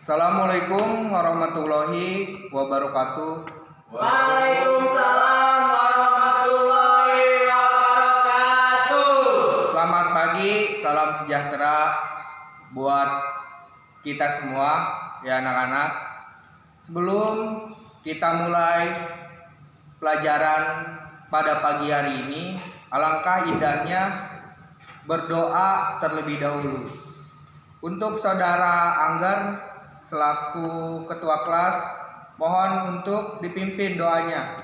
Assalamualaikum warahmatullahi wabarakatuh. Waalaikumsalam warahmatullahi wabarakatuh. Selamat pagi, salam sejahtera buat kita semua ya anak-anak. Sebelum kita mulai pelajaran pada pagi hari ini, alangkah indahnya berdoa terlebih dahulu. Untuk saudara Anggar selaku ketua kelas, mohon untuk dipimpin doanya.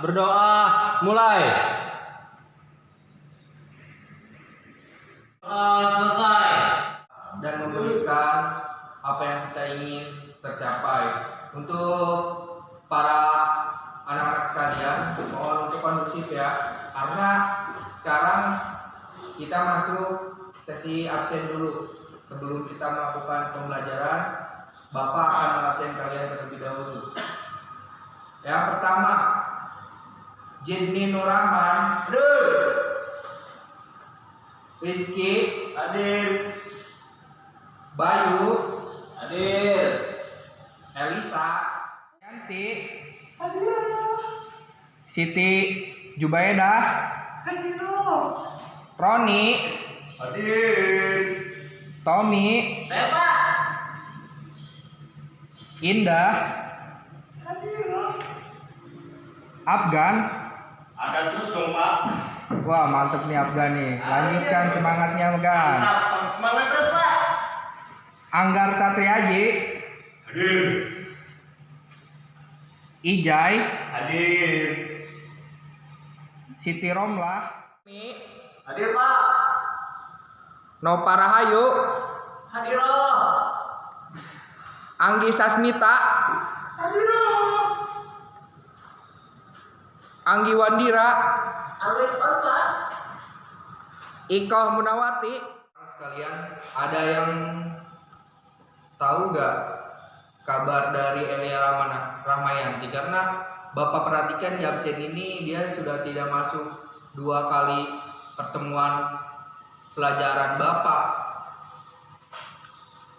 Berdoa mulai. Selesai. Dan memberikan apa yang kita ingin tercapai. Untuk para anak-anak sekalian, mohon untuk kondusif ya, karena sekarang kita masuk sesi absen dulu. Sebelum kita melakukan pembelajaran, Bapak akan mengabsen kalian terlebih dahulu. Yang pertama, Jedni Nurrahman, Hadir. Rizky, Hadir. Bayu, Hadir. Elisa, Yanti, Hadir. Siti Jubaedah, Hadir. Roni, Hadir. Tommy, Saya Pak. Indah, Hadir. Afgan. Ada terus dong Pak. Wah, mantep nih Afgan nih. Lanjutkan semangatnya Afgan. Mantap. Semangat terus Pak. Anggar Satriaji, Hadir. Ijai, Hadir. Siti Romlah, Hadir Pak. Nova Rahayu, Hadir. Anggi Sasmita, Hadir. Anggi Wandira, Always on Pak. Ikoh Munawati. Sekalian, ada yang tahu gak kabar dari Elia Rahmayanti? Karena Bapak perhatikan di absen ini dia sudah tidak masuk 2 kali pertemuan pelajaran Bapak.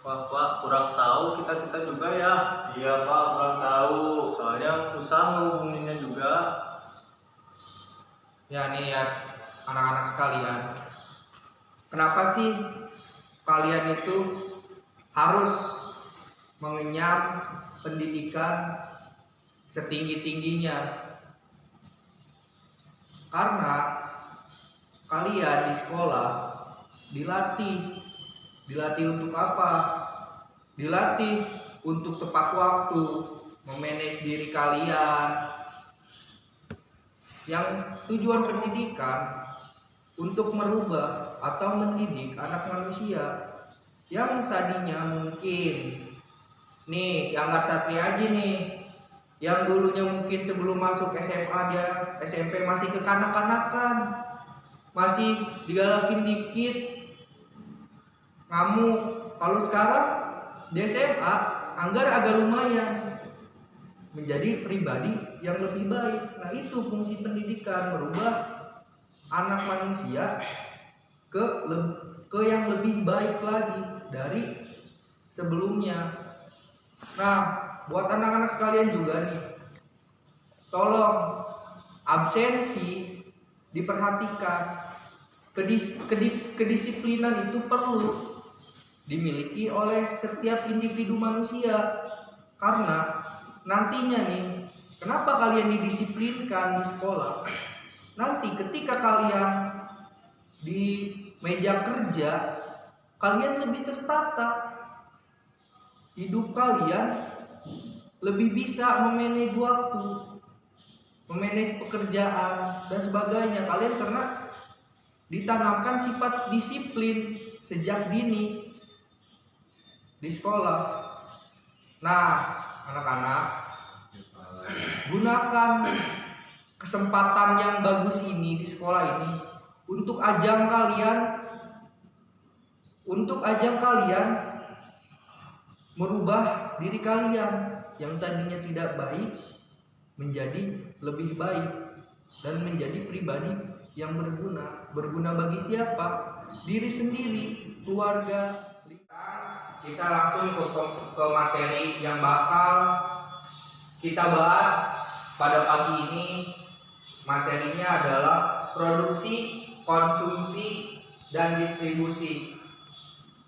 Wah Pak, kurang tahu kita juga ya. Iya Pak, kurang tahu. Soalnya susah menghubunginya juga. Ya nih ya anak-anak sekalian, kenapa sih kalian itu harus mengenyam pendidikan setinggi-tingginya? Karena kalian di sekolah dilatih untuk apa? Dilatih untuk tepat waktu, memanage diri kalian. Yang tujuan pendidikan untuk merubah atau mendidik anak manusia yang tadinya mungkin nih si Anggar Satriaji nih, yang dulunya mungkin sebelum masuk SMA dia SMP masih kekanak-kanakan, masih digalakin dikit, kamu kalau sekarang di SMA Anggar agak lumayan menjadi pribadi yang lebih baik. Nah itu fungsi pendidikan, merubah anak manusia ke yang lebih baik lagi dari sebelumnya. Nah buat anak-anak sekalian juga nih, tolong absensi diperhatikan. Kedisiplinan itu perlu dimiliki oleh setiap individu manusia, karena nantinya nih, kenapa kalian didisiplinkan di sekolah? Nanti ketika kalian di meja kerja, kalian lebih tertata, hidup kalian lebih bisa memanage waktu, memanage pekerjaan dan sebagainya. Kalian karena ditanamkan sifat disiplin sejak dini di sekolah. Nah, anak-anak, gunakan kesempatan yang bagus ini di sekolah ini untuk ajang kalian merubah diri kalian yang tadinya tidak baik menjadi lebih baik dan menjadi pribadi yang berguna. Berguna bagi siapa? Diri sendiri, keluarga. kita langsung ke materi yang bakal kita bahas pada pagi ini. Materinya adalah produksi, konsumsi, dan distribusi.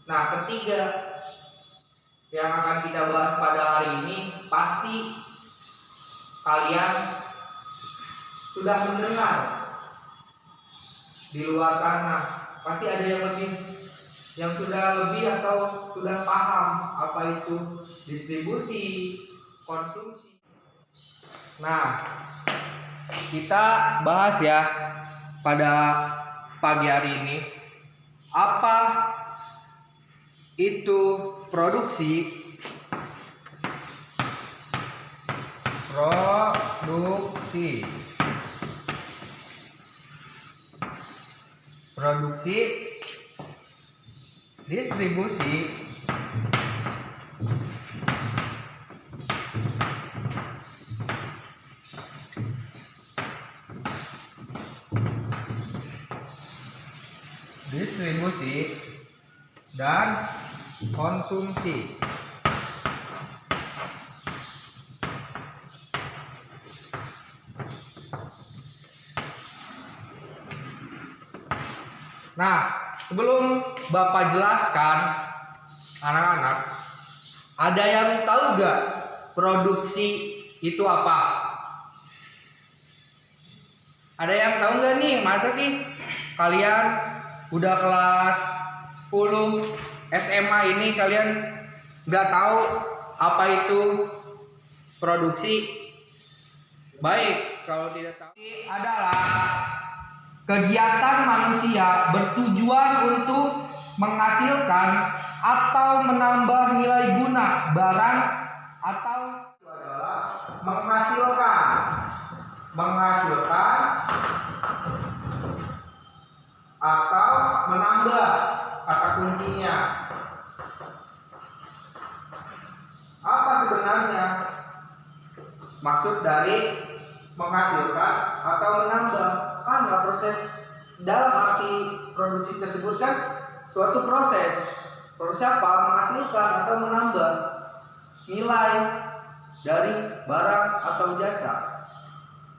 Nah, ketiga yang akan kita bahas pada hari ini, pasti kalian sudah mendengar di luar sana. Pasti ada yang sudah lebih atau sudah paham apa itu distribusi, konsumsi. Nah, kita bahas ya pada pagi hari ini apa itu produksi, distribusi, dan konsumsi. Nah, sebelum Bapak jelaskan, anak-anak, ada yang tahu gak produksi itu apa? Ada yang tahu gak nih? Masa sih kalian udah kelas 10 SMA ini kalian gak tahu apa itu produksi? Baik, kalau tidak tahu, adalah kegiatan manusia bertujuan untuk menghasilkan atau menambah nilai guna barang atau adalah menghasilkan atau menambah, kata kuncinya. Apa sebenarnya maksud dari menghasilkan atau menambah? Karena proses dalam arti produksi tersebut kan suatu proses apa? Menghasilkan atau menambah nilai dari barang atau jasa.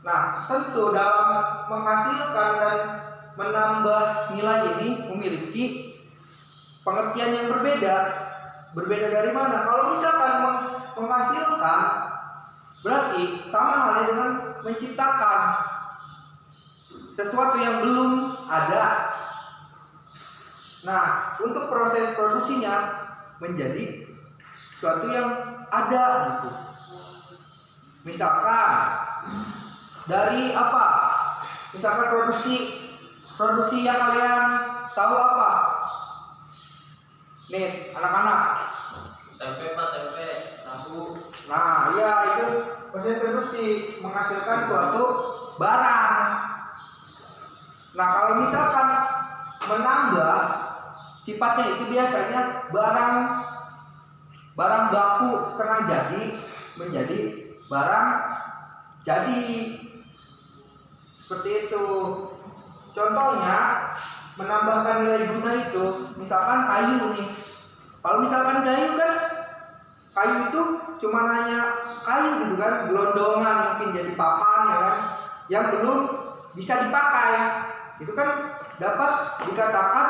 Nah, tentu dalam menghasilkan dan menambah nilai ini memiliki pengertian yang berbeda. Berbeda dari mana? Kalau misalkan menghasilkan, berarti sama halnya dengan menciptakan sesuatu yang belum ada. Nah, untuk proses produksinya menjadi sesuatu yang ada gitu. Misalkan dari apa? Misalkan produksi yang kalian tahu apa? Nih, anak-anak. Tempe Pak, tempe, tahu. Nah, ya itu proses produksi menghasilkan suatu barang. Nah, kalau misalkan menambah, sifatnya itu biasanya barang baku setengah jadi menjadi barang jadi. Seperti itu. Contohnya menambahkan nilai guna itu, misalkan kayu nih. Kalau misalkan kayu kan, kayu itu cuma hanya kayu gitu kan, gelondongan mungkin jadi papan ya kan, yang belum bisa dipakai. Itu kan dapat dikatakan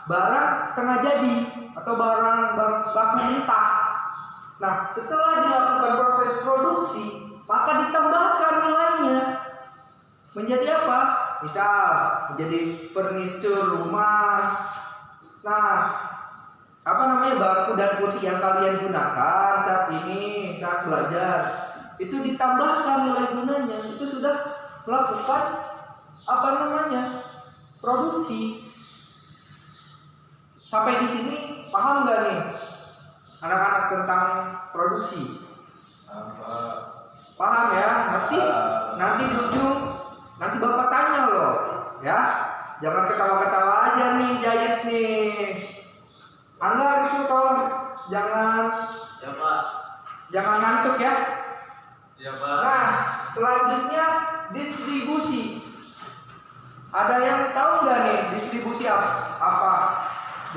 barang setengah jadi atau barang baku mentah. Nah, setelah dilakukan proses produksi, maka ditambahkan nilainya menjadi apa? Misal menjadi furniture rumah. Nah, apa namanya, bangku dan kursi yang kalian gunakan saat ini saat belajar itu ditambahkan nilai gunanya, itu sudah melakukan apa namanya, produksi. Sampai di sini paham nggak nih anak-anak tentang produksi? Paham ya? Nanti di ujung nanti Bapak tanya loh ya, jangan ketawa-ketawa aja nih Jahit nih. Angga itu tolong jangan Ya Pak. jangan ngantuk ya. Ya Pak. Nah, selanjutnya distribusi. Ada yang tahu nggak nih distribusi apa?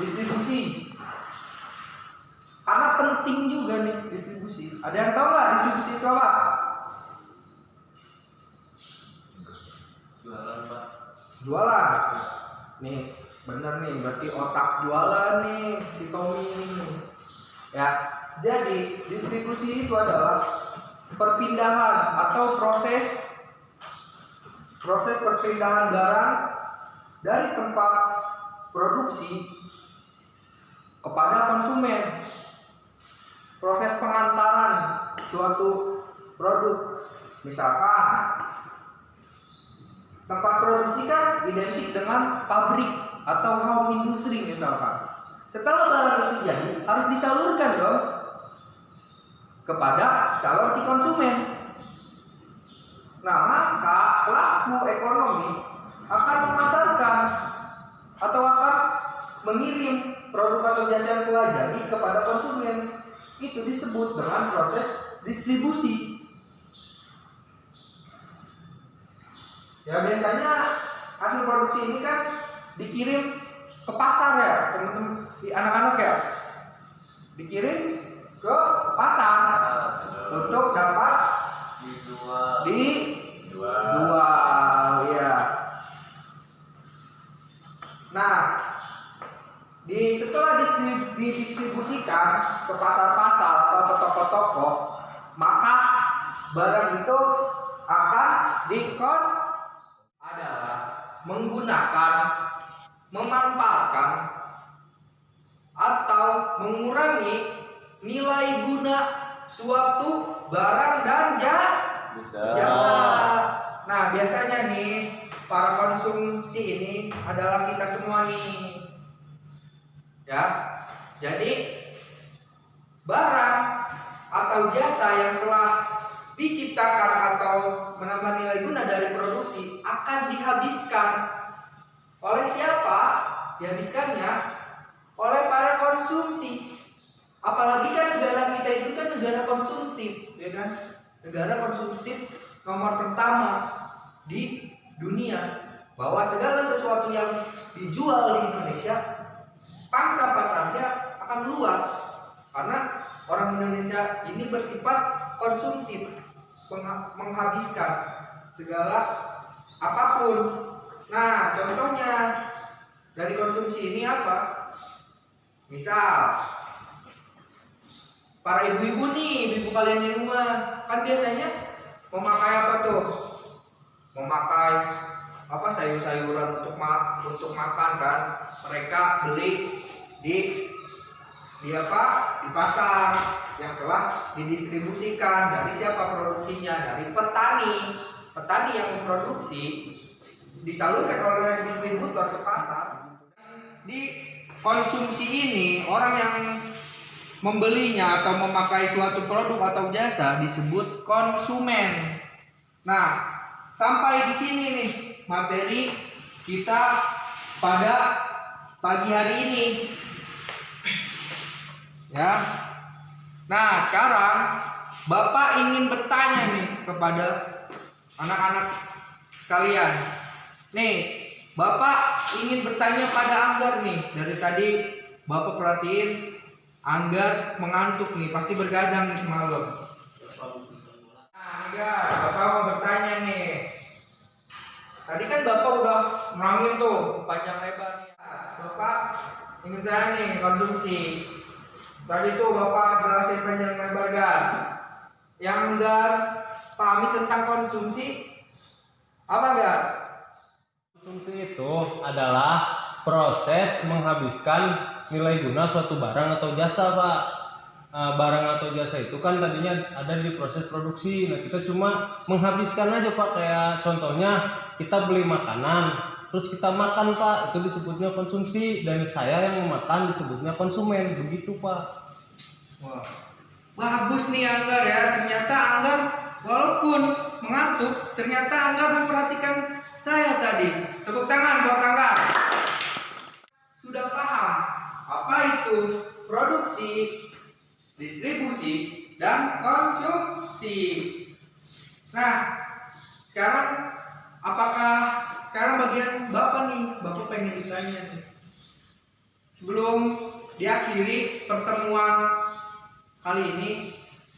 Distribusi. penting juga nih distribusi. Ada yang tahu nggak distribusi itu apa? Jualan, Pak. Jualan. Nih, bener nih, berarti otak jualan nih si Tommy nih. Ya, jadi distribusi itu adalah perpindahan atau proses perpindahan barang dari tempat produksi kepada konsumen. Proses pengantaran suatu produk. Misalkan tempat produksi kan identik dengan pabrik atau home industry misalkan. Setelah barang itu jadi harus disalurkan dong kepada calon si konsumen. Nah, maka pelaku ekonomi akan memasarkan atau akan mengirim produk atau jasa yang telah jadi kepada konsumen. Itu disebut dengan proses distribusi. Ya, biasanya hasil produksi ini kan dikirim ke pasar ya, teman-teman, anak-anak ya. Dikirim ke pasar untuk dapat dijual ya. Nah, setelah didistribusikan ke pasar-pasar atau ke toko-toko, maka barang itu akan adalah menggunakan, memanfaatkan atau mengurangi nilai guna suatu barang dan jasa. Nah, biasanya nih para konsumsi ini adalah kita semua nih. Ya. Jadi barang atau jasa yang telah diciptakan atau menambah nilai guna dari produksi akan dihabiskan oleh siapa? Dihabiskannya oleh para konsumsi. Apalagi kan negara kita itu kan negara konsumtif, ya kan? Negara konsumtif nomor pertama di dunia, bahwa segala sesuatu yang dijual di Indonesia pangsa pasarnya akan luas karena orang Indonesia ini bersifat konsumtif, menghabiskan segala apapun. Nah, contohnya dari konsumsi ini apa? Misal para ibu-ibu nih, ibu kalian di rumah kan biasanya memakai apa tuh? Memakai apa, sayur-sayuran untuk makan kan? Mereka beli di pasar yang telah didistribusikan. Dari siapa produksinya? Dari petani yang memproduksi, disalurkan oleh distributor ke pasar. Di konsumsi ini, orang yang membelinya atau memakai suatu produk atau jasa disebut konsumen. Nah, sampai di sini nih materi kita pada pagi hari ini. Ya. Nah, sekarang Bapak ingin bertanya nih kepada anak-anak sekalian. Nih, Bapak ingin bertanya pada Anggar nih. Dari tadi Bapak perhatiin Anggar mengantuk nih, pasti bergadang nih semalam. Nah, nih guys, Bapak mau bertanya nih. Tadi kan Bapak udah nerangin tuh panjang lebar nih. Bapak ingin tanya nih konsumsi. Tadi tuh Bapak jelasin panjang lebar kan. Yang Anggar pahami tentang konsumsi apa enggak? Konsumsi itu adalah proses menghabiskan nilai guna suatu barang atau jasa, Pak. Barang atau jasa itu kan tadinya ada di proses produksi. Nah, kita cuma menghabiskan aja, Pak. Kayak contohnya kita beli makanan, terus kita makan, Pak. Itu disebutnya konsumsi, dan saya yang memakan disebutnya konsumen. Begitu, Pak. Wah, bagus nih Anggar ya. Ternyata Anggar walaupun mengantuk, ternyata Anggar memperhatikan saya tadi. Tepuk tangan buat Anggar. Sudah paham apa itu produksi, distribusi, dan konsumsi. Nah, sekarang bagian Bapak nih, Bapak pengen ditanya nih. Sebelum diakhiri pertemuan kali ini.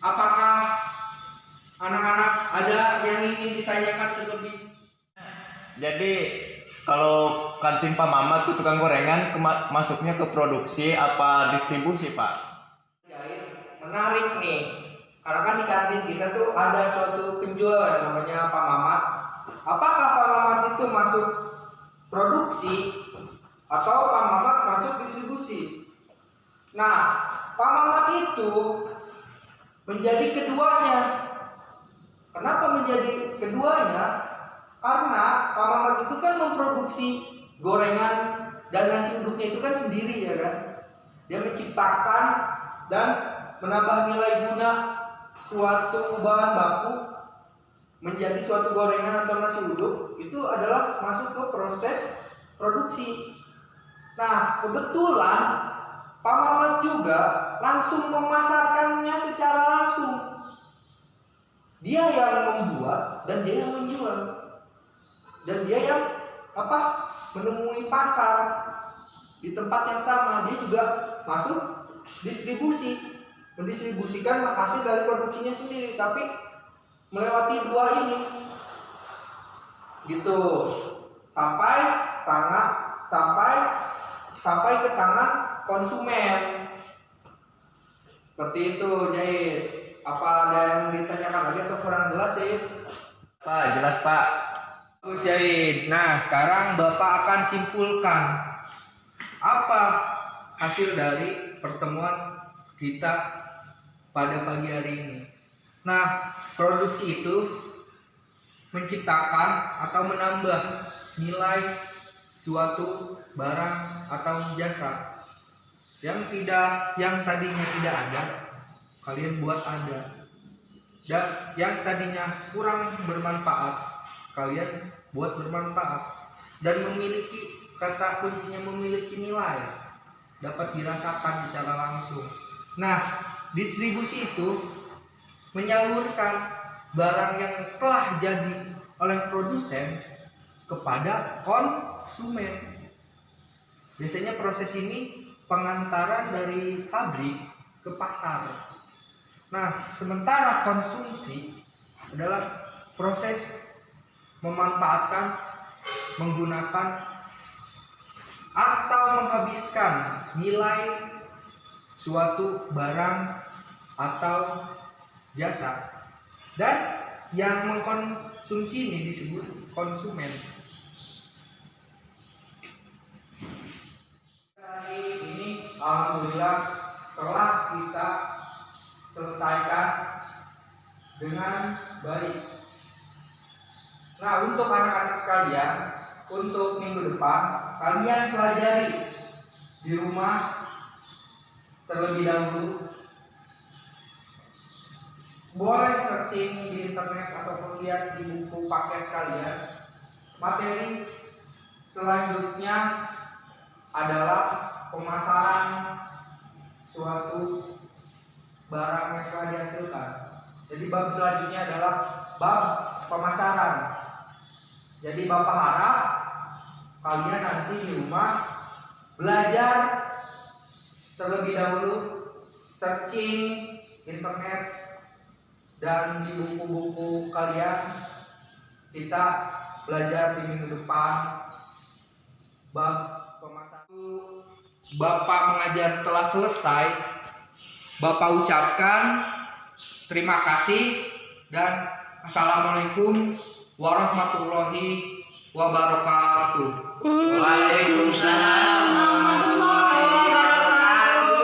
Apakah anak-anak ada yang ingin ditanyakan terlebih? Jadi kalau kantin Pak Mamat tuh tukang gorengan masuknya ke produksi apa distribusi Pak? Menarik nih, karena kan di kantin kita tuh ada suatu penjual yang namanya Pak Mamat. Apakah Pak Mamat itu masuk produksi atau Pak Mamat masuk distribusi? Nah, Pak Mamat itu menjadi keduanya. Kenapa menjadi keduanya? Karena Pak Mamat itu kan memproduksi gorengan dan nasi uduknya itu kan sendiri ya kan. Dia menciptakan dan menambah nilai guna suatu bahan baku menjadi suatu gorengan atau nasi uduk, itu adalah masuk ke proses produksi. Nah, kebetulan Pak Mamat juga langsung memasarkannya secara langsung. Dia yang membuat dan dia yang menjual. Dan dia yang menemui pasar di tempat yang sama. Dia juga masuk distribusi, mendistribusikan hasil dari produksinya sendiri, tapi melewati dua ini gitu sampai ke tangan konsumen. Seperti itu, Jahit. Apa ada yang ditanyakan lagi atau kurang jelas, Jahit? Pak, jelas Pak. Bagus, Jahit. Nah, sekarang Bapak akan simpulkan apa hasil dari pertemuan kita pada pagi hari ini. Nah, produksi itu menciptakan atau menambah nilai suatu barang atau jasa yang tadinya tidak ada, kalian buat ada. Dan yang tadinya kurang bermanfaat, kalian buat bermanfaat. Dan memiliki, kata kuncinya memiliki nilai, dapat dirasakan secara langsung. Nah, distribusi itu menyalurkan barang yang telah jadi oleh produsen kepada konsumen. Biasanya proses ini pengantaran dari pabrik ke pasar. Nah, sementara konsumsi adalah proses memanfaatkan, menggunakan atau menghabiskan nilai suatu barang atau jasa, dan yang mengkonsumsi ini disebut konsumen. Hari ini alhamdulillah telah kita selesaikan dengan baik. Nah, untuk anak-anak sekalian, untuk minggu depan kalian pelajari di rumah terlebih dahulu. Boleh searching di internet ataupun lihat di buku paket kalian. Materi selanjutnya adalah pemasaran suatu barang yang telah dihasilkan. Jadi bab selanjutnya adalah bab pemasaran. Jadi Bapak harap kalian nanti di rumah belajar terlebih dahulu, searching internet dan di buku-buku kalian. Kita belajar di minggu depan bab pemasaran. Bapak mengajar telah selesai. Bapak ucapkan terima kasih dan assalamualaikum warahmatullahi wabarakatuh. Waalaikumsalam warahmatullahi wabarakatuh.